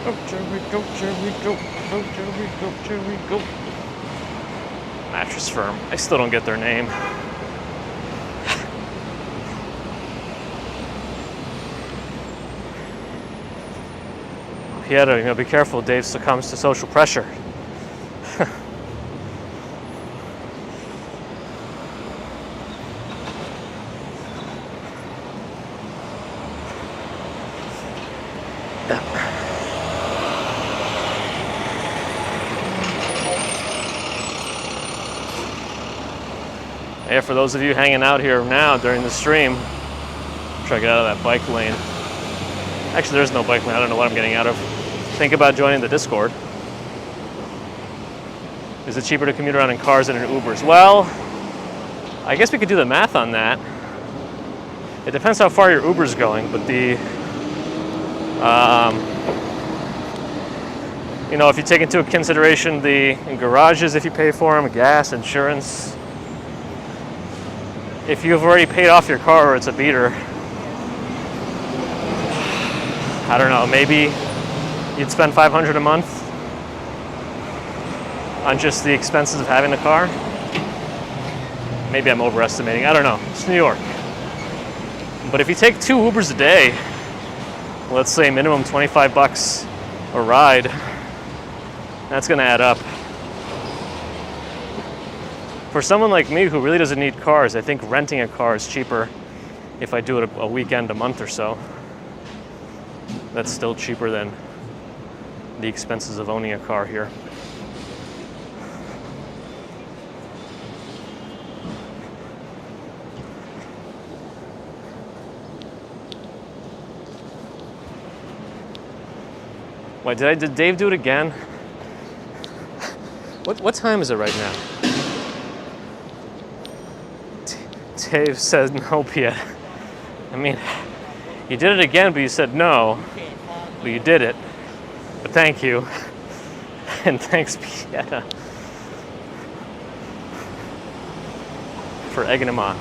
Go Jerry, go Jerry, go, go Jerry, go Jerry, go. Mattress Firm. I still don't get their name. he had to, be careful. Dave succumbs to social pressure. Yeah, for those of you hanging out here now during the stream, try to get out of that bike lane. Actually, there's no bike lane. I don't know what I'm getting out of. Think about joining the Discord. Is it cheaper to commute around in cars than in Ubers? Well, I guess we could do the math on that. It depends how far your Uber's going, but if you take into consideration the garages, if you pay for them, gas, insurance, if you've already paid off your car or it's a beater, I don't know, maybe you'd spend $500 a month on just the expenses of having the car. Maybe I'm overestimating, I don't know, it's New York. But if you take 2 Ubers a day, let's say minimum $25 a ride, that's gonna add up. For someone like me who really doesn't need cars, I think renting a car is cheaper if I do it a weekend, a month or so. That's still cheaper than the expenses of owning a car here. Wait, did Dave do it again? What time is it right now? Dave said nope yet. I mean, you did it again, but you said no. But you did it. But thank you. And thanks, Pieta, for egging him on.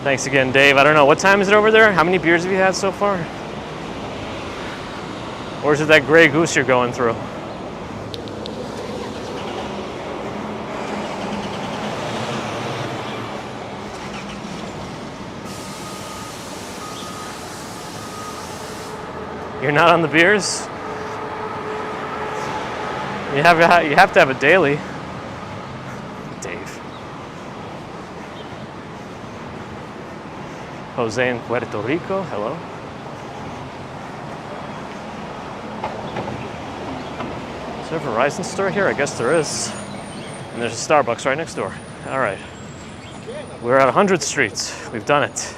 Thanks again, Dave. I don't know, what time is it over there? How many beers have you had so far? Or is it that Grey Goose you're going through? You're not on the beers? You have to have it daily. Dave. Jose in Puerto Rico, hello. Is there a Verizon store here? I guess there is. And there's a Starbucks right next door. All right. We're at 100th Street. We've done it.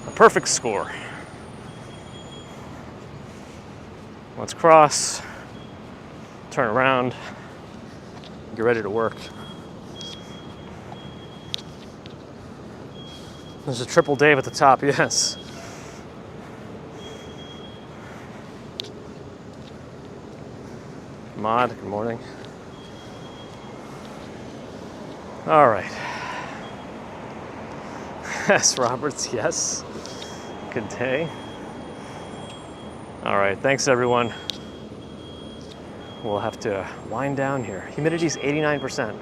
A perfect score. Let's cross, turn around, get ready to work. There's a triple Dave at the top, yes. Mod, good morning. All right. S. Roberts, yes. Good day. All right, thanks everyone. We'll have to wind down here. Humidity's 89%.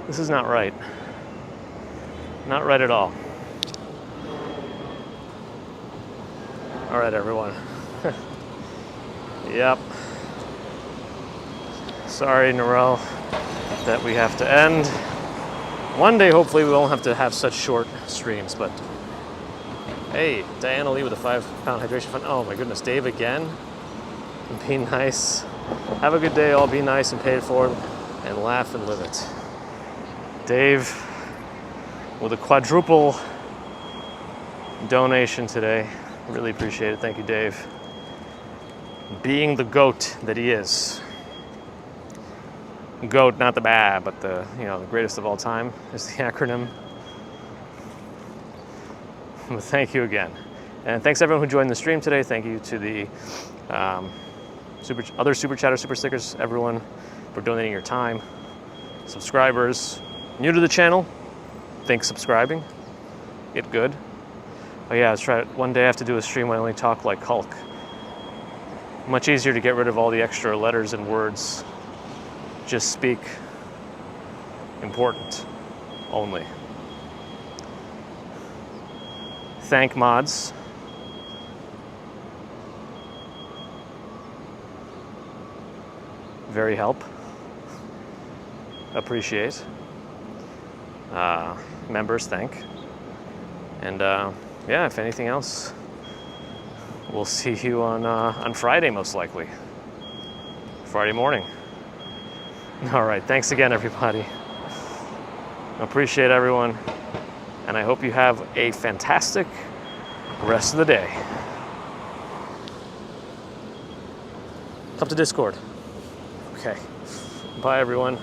This is not right. Not right at all. All right, everyone. Yep. Sorry, Narelle, that we have to end. One day, hopefully, we won't have to have such short streams, but hey, Diana Lee with a 5-pound hydration fund. Oh my goodness, Dave again? Be nice. Have a good day, all be nice and pay it forward and laugh and live it. Dave with a quadruple donation today. Really appreciate it. Thank you, Dave. Being the GOAT that he is. GOAT, not the bad, but the greatest of all time is the acronym. Well, thank you again. And thanks everyone who joined the stream today. Thank you to the other Super Chatter, Super Stickers, everyone for donating your time. Subscribers, new to the channel, think subscribing, get good. Oh yeah, let's try it. One day I have to do a stream where I only talk like Hulk. Much easier to get rid of all the extra letters and words. Just speak important only. Thank mods. very help. Appreciate. Members thank. And yeah, if anything else, we'll see you on Friday most likely. Friday morning. All right, thanks again, everybody. Appreciate everyone, and I hope you have a fantastic rest of the day. Come to Discord. Okay. Bye, everyone.